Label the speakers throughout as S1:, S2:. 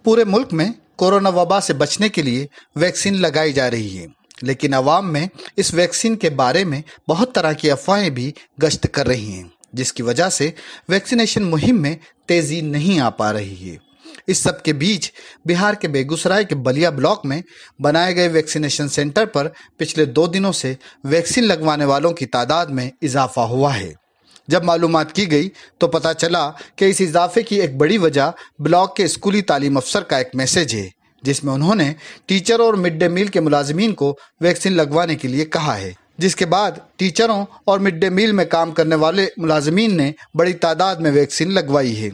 S1: पूरे मुल्क में कोरोना वबा से बचने के लिए वैक्सीन लगाई जा रही है, लेकिन अवाम में इस वैक्सीन के बारे में बहुत तरह की अफवाहें भी गश्त कर रही हैं, जिसकी वजह से वैक्सीनेशन मुहिम में तेजी नहीं आ पा रही है। इस सब के बीच बिहार के बेगूसराय के बलिया ब्लॉक में बनाए गए वैक्सीनेशन सेंटर पर पिछले 2 दिनों से वैक्सीन लगवाने वालों की तादाद में इजाफा हुआ है। जब मालूमात की गई तो पता चला कि इस इजाफे की एक बड़ी वजह ब्लॉक के स्कूली तालीम अफसर का एक मैसेज है, जिसमें उन्होंने टीचर और मिड डे मील के मुलाजिमीन को वैक्सीन लगवाने के लिए कहा है, जिसके बाद टीचरों और मिड डे मील में काम करने वाले मुलाजिमीन ने बड़ी तादाद में वैक्सीन लगवाई है।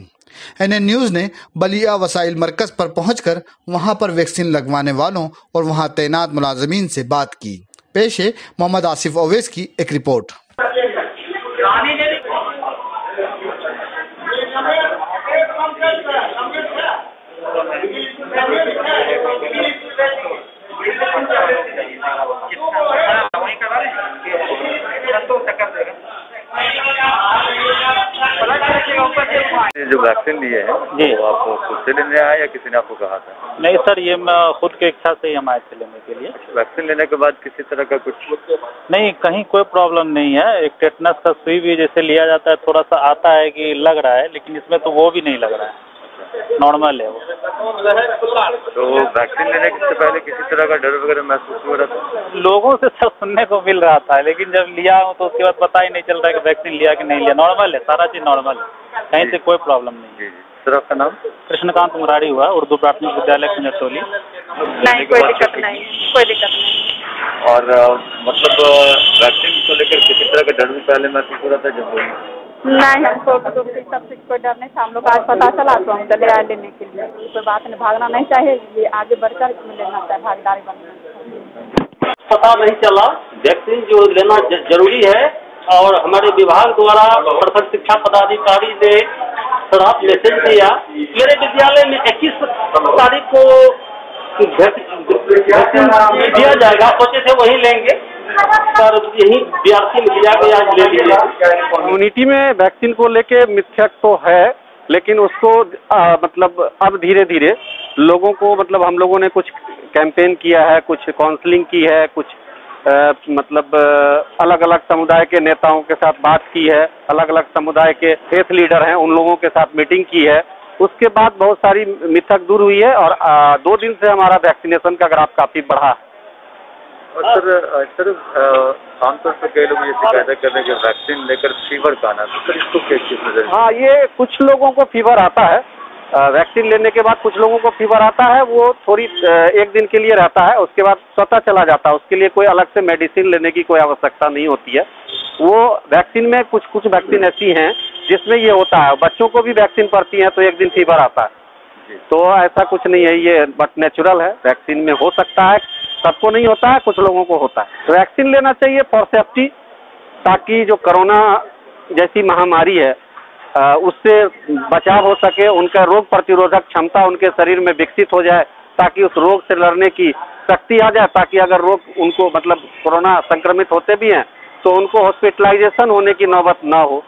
S1: एनएन न्यूज़ ने बलिया वसाइल मरकज पर पहुंचकर वहां पर वैक्सीन लगवाने वालों और वहां तैनात मुलाजिमीन से बात की। पेश है मोहम्मद आसिफ ओवैस की एक रिपोर्ट।
S2: जो वैक्सीन लिए हैं
S3: जी,
S2: वो आप खुद से लेने आए या किसी ने आपको कहा था?
S3: नहीं सर, ये मैं खुद के इच्छा से ही हम आए थे लेने के लिए।
S2: वैक्सीन लेने के बाद किसी तरह का कुछ
S3: नहीं, कहीं कोई प्रॉब्लम नहीं है। एक टेटनस का सुई भी जैसे लिया जाता है, थोड़ा सा आता है कि लग रहा है, लेकिन इसमें तो वो भी नहीं लग रहा है, नॉर्मल है वो।
S2: तो वैक्सीन लेने से पहले किसी तरह का डर वगैरह महसूस हो रहा था?
S3: लोगों से सब सुनने को मिल रहा था, लेकिन जब लिया हूँ तो उसके बाद पता ही नहीं चल रहा है कि वैक्सीन लिया कि नहीं लिया। नॉर्मल है, सारा चीज नॉर्मल है, कहीं से कोई प्रॉब्लम नहीं है।
S2: सर आपका नाम?
S3: कृष्णकांत मुरारी हुआ, उर्दू प्राथमिक विद्यालय कुंजरटोली।
S4: नहीं, कोई दिक्कत नहीं, कोई दिक्कत नहीं।
S2: और मतलब वैक्सीन को लेकर किसी तरह का डर भी पहले महसूस हो रहा था जब?
S4: नहीं, हमको सबसे कोई डर नहीं था। हम लोग आज पता चला तो हम चले आए लेने के लिए। कोई बात नहीं, भागना नहीं चाहिए, ये आगे बढ़कर लेना चाहिए, भागीदारी बनना।
S5: पता नहीं चला, वैक्सीन जो लेना जरूरी है और हमारे विभाग द्वारा प्रखंड शिक्षा पदाधिकारी ने रात मैसेज दिया। मेरे विद्यालय में 21 तारीख को वैक्सीन दिया जाएगा, सोचे थे वही लेंगे, पर यही बीआरसी में दिया गया, ले लिया।
S6: कम्युनिटी में वैक्सीन को लेके मिथक तो है, लेकिन उसको मतलब अब धीरे धीरे लोगों को, मतलब हम लोगों ने कुछ कैंपेन किया है, कुछ काउंसलिंग की है, कुछ मतलब अलग अलग समुदाय के नेताओं के साथ बात की है, अलग अलग समुदाय के फेथ लीडर हैं उन लोगों के साथ मीटिंग की है। उसके बाद बहुत सारी मिथक दूर हुई है और 2 दिन से हमारा वैक्सीनेशन का ग्राफ काफी बढ़ा है।
S2: और सर आमतौर पर कई लोग ये शिकायत कर रहे हैं कि वैक्सीन लेकर फीवर का आना, तो सर इसको क्या चीज नजर?
S6: हाँ, ये कुछ लोगों को फीवर आता है, वैक्सीन लेने के बाद कुछ लोगों को फीवर आता है, वो थोड़ी 1 दिन के लिए रहता है, उसके बाद स्वतः चला जाता है। उसके लिए कोई अलग से मेडिसिन लेने की कोई आवश्यकता नहीं होती है। वो वैक्सीन में कुछ वैक्सीन ऐसी हैं जिसमें ये होता है। बच्चों को भी वैक्सीन पड़ती है तो 1 दिन फीवर आता है, तो ऐसा कुछ नहीं है, ये बट नेचुरल है। वैक्सीन में हो सकता है, सबको नहीं होता है, कुछ लोगों को होता है। तो वैक्सीन लेना चाहिए फॉर सेफ्टी, ताकि जो कोरोना जैसी महामारी है उससे बचाव हो सके, उनका रोग प्रतिरोधक क्षमता उनके शरीर में विकसित हो जाए, ताकि उस रोग से लड़ने की शक्ति आ जाए, ताकि अगर रोग उनको मतलब कोरोना संक्रमित होते भी हैं तो उनको हॉस्पिटलाइजेशन होने की नौबत ना हो।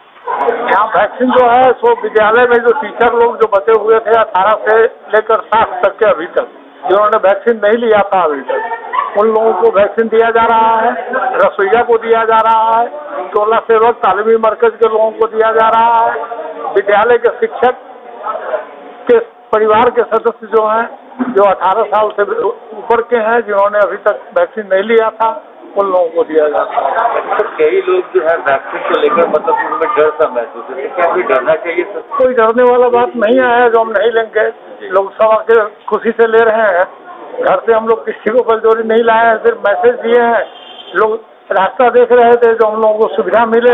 S7: यहाँ वैक्सीन जो है सो विद्यालय में जो टीचर लोग जो बचे हुए थे 18 से लेकर 60 तक के अभी तक, जिन्होंने वैक्सीन नहीं लिया था अभी तक, उन लोगों को वैक्सीन दिया जा रहा है। रसोईया को दिया जा रहा है, टोला सेवक तालीमी मरकज के लोगों को दिया जा रहा है, विद्यालय के शिक्षक के परिवार के सदस्य जो हैं, जो 18 साल से ऊपर के हैं, जिन्होंने अभी तक वैक्सीन नहीं लिया था, उन लोगों को दिया जाता है।
S2: तो कई लोग जो है वैक्सीन को लेकर मतलब उनमें डर सा महसूस है, क्या भी डरना चाहिए सर?
S7: कोई डरने वाला बात नहीं है जो हम नहीं लेंगे। लोग सब आके खुशी से ले रहे हैं। घर से हम लोग किसी को बलजोरी नहीं लाए हैं, सिर्फ मैसेज दिए हैं। लोग रास्ता देख रहे थे जो हम लोगों को सुविधा मिले,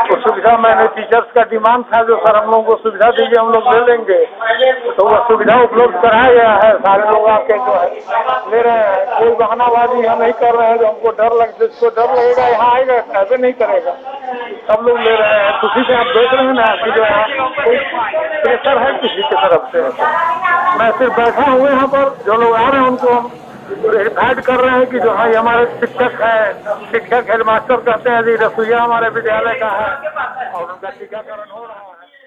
S7: तो सुविधा मैंने टीचर्स का डिमांड था जो सर हम लोगों को सुविधा दीजिए, हम लोग ले लेंगे, तो वह सुविधा उपलब्ध कराया गया है। सारे लोग आके जो है ले रहे हैं। कोई बहानाबाजी यहाँ नहीं कर रहे हैं जो हमको डर जिसको डर लगेगा यहाँ आएगा, ऐसे नहीं करेगा। सब लोग ले रहे हैं खुशी से। आप देख रहे हैं ना कि जो है कोई प्रेशर है किसी की तरफ से। मैं सिर्फ बैठा हुए यहाँ पर, जो लोग आ रहे हैं उनको हम वेरीफाइड कर रहे हैं कि जो हाँ ये हमारे शिक्षक है, हेडमास्टर कहते हैं जी रसोईया हमारे विद्यालय का है और उनका टीकाकरण हो रहा है।